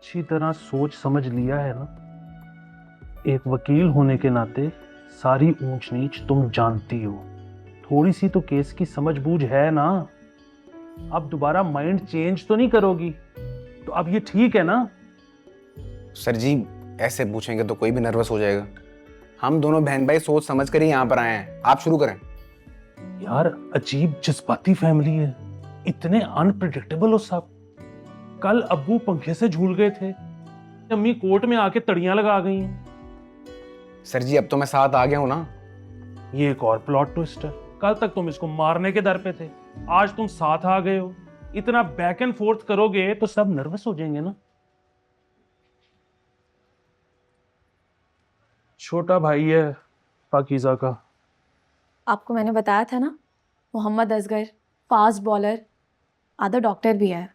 अच्छी तरह सोच समझ लिया है ना? एक वकील होने के नाते सारी ऊंच नीच तुम जानती हो। थोड़ी सी तो केस की समझ बूझ है ना? अब दोबारा माइंड चेंज तो नहीं करोगी? तो अब ये ठीक है ना? सर जी, ऐसे पूछेंगे तो कोई भी नर्वस हो जाएगा। हम दोनों बहन भाई सोच समझ कर ही यहाँ पर आए हैं। आप शुरू करें। यार अजीब जज्बाती फैमिली है, इतने अनप्रिडिक्टेबल हो सब। कल अब्बू पंखे से झूल गए थे, अम्मी कोर्ट में आके तड़ियां लगा गई हैं। सर जी, अब तो मैं साथ आ गया हूँ ना। ये एक और प्लॉट ट्विस्ट है। कल तक तुम इसको मारने के दर पे थे, आज तुम साथ आ गए हो। इतना बैक एंड फोर्थ करोगे तो सब नर्वस हो जाएंगे ना। छोटा भाई है पाकीज़ा का। आपको मैंने बताया था ना, मोहम्मद असगर फास्ट बॉलर, आधा डॉक्टर भी है।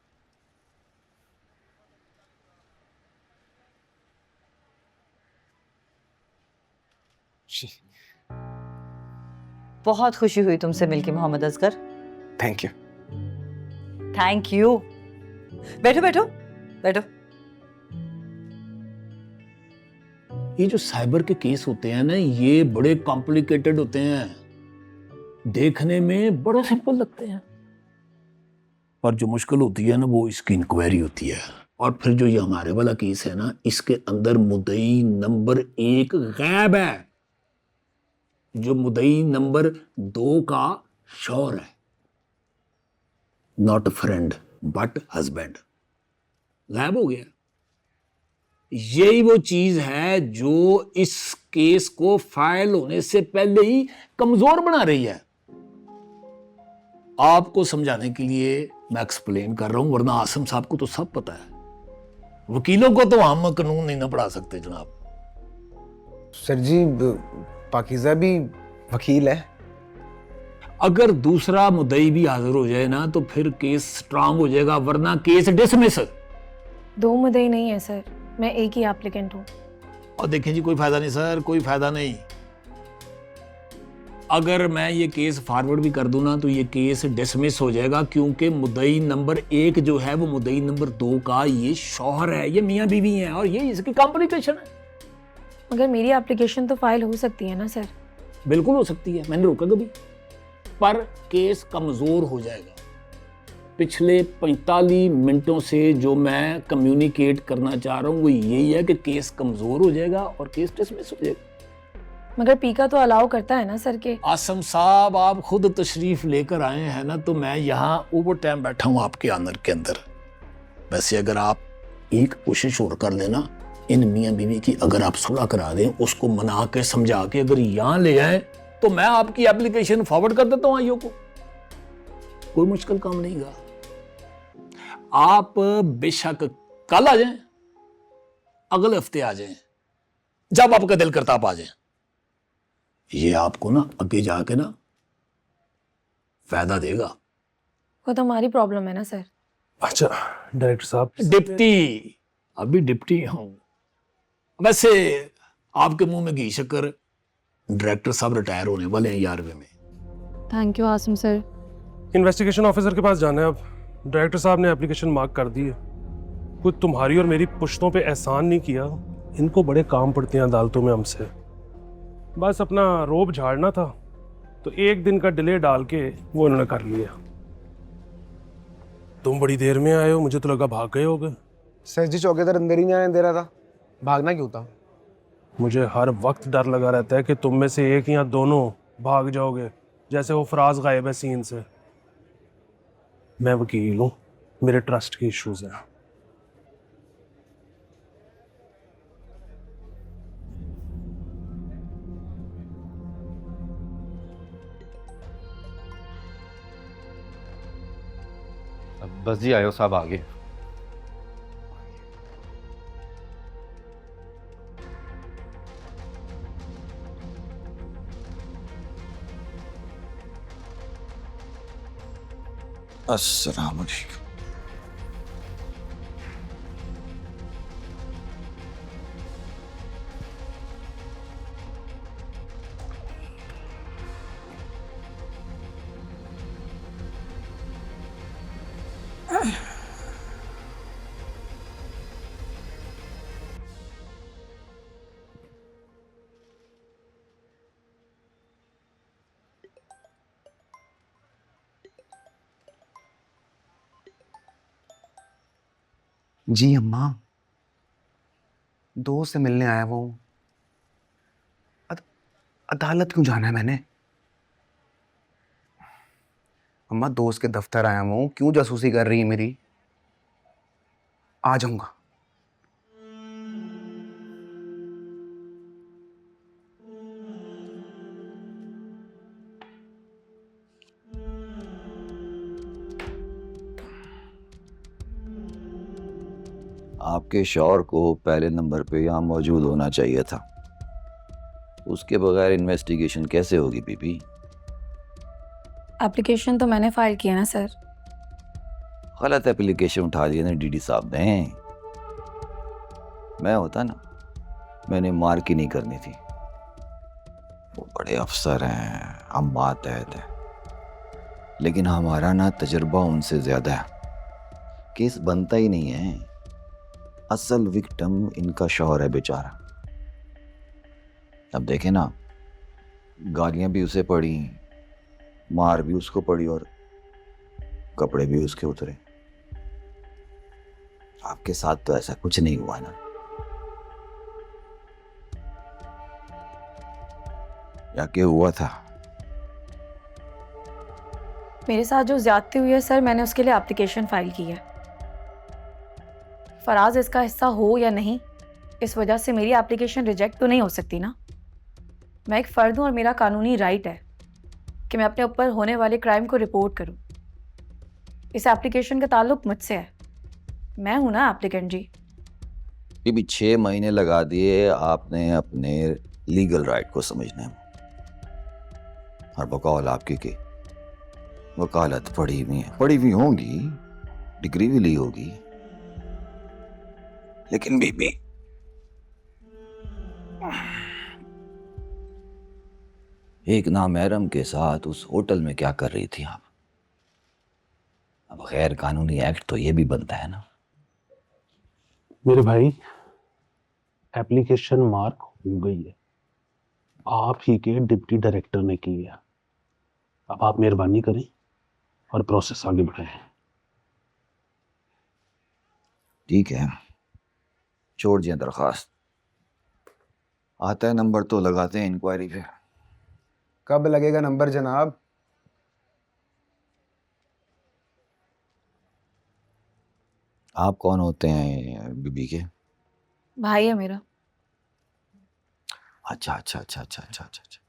बहुत खुशी हुई तुमसे मिलके Mohammad Asgar. Thank you. Thank you. बैठो बैठो बैठो। ये जो साइबर के केस होते हैं ना, ये बड़े कॉम्प्लिकेटेड होते हैं। देखने में बड़े सिंपल लगते हैं, पर जो मुश्किल होती है ना, वो इसकी इंक्वायरी होती है। और फिर जो ये हमारे वाला केस है ना, इसके अंदर मुद्दई नंबर 1 गायब है। जो मुद्दई नंबर 2 का शौहर है, नॉट फ्रेंड बट हस्बैंड, गायब हो गया। यही वो चीज है जो इस केस को फाइल होने से पहले ही कमजोर बना रही है। आपको समझाने के लिए मैं एक्सप्लेन कर रहा हूं, वरना आसिम साहब को तो सब पता है। वकीलों को तो हम कानून नहीं ना पढ़ा सकते जनाब। सर जी, पाकीज़ा भी वकील है। अगर दूसरा मुद्दई भी हाजिर हो जाए ना, तो फिर केस स्ट्रांग हो जाएगा, वरना केस डिसमिस। 2 मुद्दई नहीं है सर, मैं एक ही एप्लीकेंट हूँ। और देखें जी, कोई फायदा नहीं सर, कोई फायदा नहीं। अगर मैं ये केस फॉरवर्ड भी कर दूं ना, तो ये केस डिसमिस हो जाएगा, क्योंकि मुद्दई नंबर 1 जो है वो मुद्दई नंबर 2 का ये शौहर है, ये मियां बीवी हैं, और ये इसकी कॉम्प्लिकेशन है। मगर मेरी एप्लीकेशन तो फाइल हो सकती है ना सर? बिल्कुल हो सकती है, मैंने रोका कभी, पर केस कमजोर हो जाएगा। पिछले 45 मिनटों से जो मैं कम्युनिकेट करना चाह रहा हूं वो यही है कि केस कमजोर हो जाएगा और केस डिसमिस हो जाएगा। मगर पीका तो अलाउ करता है ना सर के? आसम साहब, आप खुद तशरीफ लेकर आए हैं ना, तो मैं यहाँ ओवर टाइम बैठा हूँ आपके ऑनर के अंदर। वैसे अगर आप एक कोशिश और कर लेना, इन मियाँ बीवी की अगर आप सुलह करा दें, उसको मना के समझा के अगर यहाँ ले आए, तो मैं आपकी एप्लीकेशन फॉरवर्ड कर देता हूँ आईओ को। कोई मुश्किल काम नहीं गा। आप बेशक कल आ जाएं, अगले हफ्ते आ जाएं, जब आपका दिल करता आप आ जाएं। ये आपको ना आगे जाके ना फायदा देगा। वो तो हमारी प्रॉब्लम है ना सर। अच्छा डायरेक्टर साहब, डिप्टी, अभी डिप्टी हूं। वैसे आपके मुंह में घी शक्कर, डायरेक्टर साहब रिटायर होने वाले हैं 11वें में। Thank you Asim sir. Investigation officer के पास जाना है अब। डायरेक्टर साहब ने एप्लीकेशन मार्क कर दी है। कुछ तुम्हारी और मेरी पुश्तों पे एहसान नहीं किया, इनको बड़े काम पड़ते हैं अदालतों में हमसे। बस अपना रोब झाड़ना था, तो एक दिन का डिले डाल के वो उन्होंने कर लिया। तुम बड़ी देर में आए हो, मुझे तो लगा भाग गए होगे। सर जी, चौकीदार अंदर ही नहीं आने दे रहा था। भागना क्यों था? मुझे हर वक्त डर लगा रहता है कि तुम में से एक या दोनों भाग जाओगे, जैसे वो फराज गायब है सीन से। मैं वकील हूं, मेरे ट्रस्ट के इश्यूज हैं। बस जी, आयो साहब आगे। अस्सलाम वालेकुम। जी अम्मा, दोस्त से मिलने आया वो। अदालत क्यों जाना है मैंने? अम्मा, दोस्त के दफ्तर आया हूँ, क्यों जासूसी कर रही है मेरी? आ जाऊंगा। आपके शौहर को पहले नंबर पे यहाँ मौजूद होना चाहिए था। उसके बगैर इन्वेस्टिगेशन कैसे होगी बीबी? एप्लीकेशन तो मैंने फाइल किया ना सर। गलत एप्लीकेशन उठा लिया ना डीडी साहब ने। मैं होता ना, मैंने मार्क ही नहीं करनी थी। वो बड़े अफसर हैं, हम मातहत हैं, लेकिन हमारा ना तजुर्बा उनसे ज्यादा है। केस बनता ही नहीं है। असल विक्टिम इनका शौहर है बेचारा। अब देखे ना, गालियां भी उसे पड़ी, मार भी उसको पड़ी और कपड़े भी उसके उतरे। आपके साथ तो ऐसा कुछ नहीं हुआ ना? या क्या हुआ था? मेरे साथ जो ज्यादती हुई है सर, मैंने उसके लिए एप्लीकेशन फाइल की है। फराज इसका हिस्सा हो या नहीं, इस वजह से मेरी एप्लीकेशन रिजेक्ट तो नहीं हो सकती ना। मैं एक फ़र्द हूँ और मेरा कानूनी राइट है कि मैं अपने ऊपर होने वाले क्राइम को रिपोर्ट करूँ। इस एप्लीकेशन का ताल्लुक मुझसे है, मैं हूं ना एप्लीकेंट जी। ये भी 6 महीने लगा दिए आपने अपने लीगल राइट को समझने में, और बकौल आपकी की वकालत पढ़ी हुई है, पढ़ी हुई होंगी, डिग्री भी ली होगी, लेकिन बीबी एक नामहरम के साथ उस होटल में क्या कर रही थी आप? अब गैर कानूनी एक्ट तो ये भी बनता है ना। मेरे भाई, एप्लीकेशन मार्क हो गई है, आप ही के डिप्टी डायरेक्टर ने की है। अब आप मेहरबानी करें और प्रोसेस आगे बढ़ाएं। ठीक है, छोड़ दिया दरखास्त। आता है नंबर तो लगाते हैं इंक्वायरी पे। कब लगेगा नंबर जनाब? आप कौन होते हैं बीबी के? भाई है मेरा। अच्छा अच्छा अच्छा अच्छा अच्छा अच्छा अच्छा।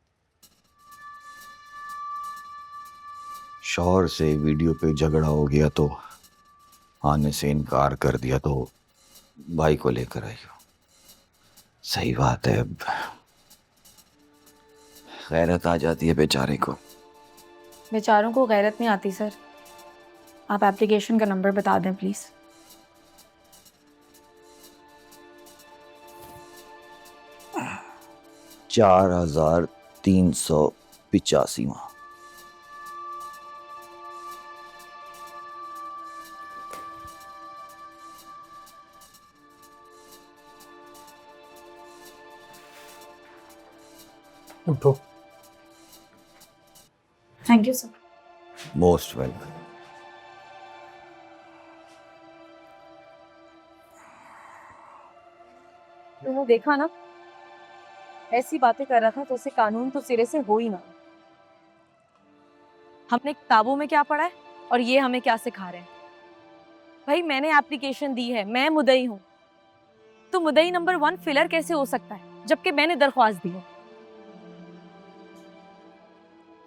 शौहर से वीडियो पे झगड़ा हो गया तो आने से इनकार कर दिया, तो भाई को लेकर आई हो। सही बात है, अब गैरत आ जाती है बेचारे को। बेचारों को गैरत नहीं आती सर। आप एप्लीकेशन का नंबर बता दें प्लीज़। चार 4385। उठो। Thank you sir. Most welcome. तुमने देखा ना, ऐसी बातें कर रहा था तो उसे कानून तो सिरे से हो ही ना। हमने किताबों में क्या पढ़ा है और ये हमें क्या सिखा रहे हैं। भाई मैंने एप्लीकेशन दी है, मैं मुद्दई हूँ, तो मुद्दई नंबर 1 फिलर कैसे हो सकता है जबकि मैंने दरख्वास्त दी है।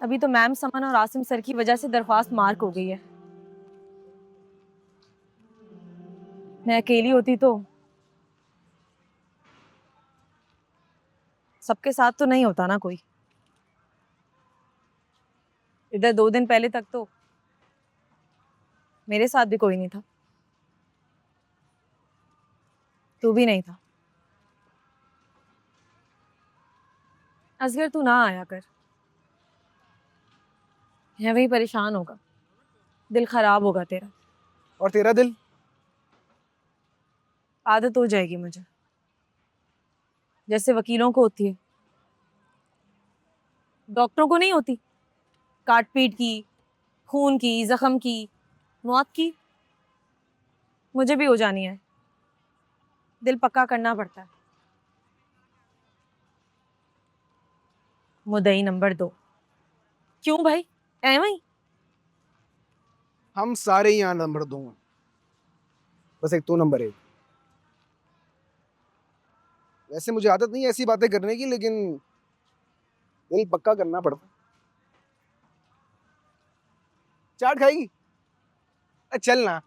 अभी तो मैम समन और आसिम सर की वजह से दरख्वास्त मार्क हो गई है। मैं अकेली होती तो सबके साथ तो नहीं होता ना कोई। इधर 2 दिन पहले तक तो मेरे साथ भी कोई नहीं था, तू भी नहीं था। असगर तू ना आया कर, मैं वही परेशान होगा, दिल खराब होगा तेरा। और तेरा दिल? आदत हो जाएगी मुझे, जैसे वकीलों को होती है, डॉक्टरों को नहीं होती। काट पीट की, खून की, जख्म की, मौत की, मुझे भी हो जानी है। दिल पक्का करना पड़ता है। मुद्दई नंबर 2। क्यों भाई, एवं ही? हम सारे यहाँ नंबर 2 हैं, बस एक तू नंबर 1। वैसे मुझे आदत नहीं है ऐसी बातें करने की, लेकिन दिल पक्का करना पड़ता। चाट खाएगी? चल ना।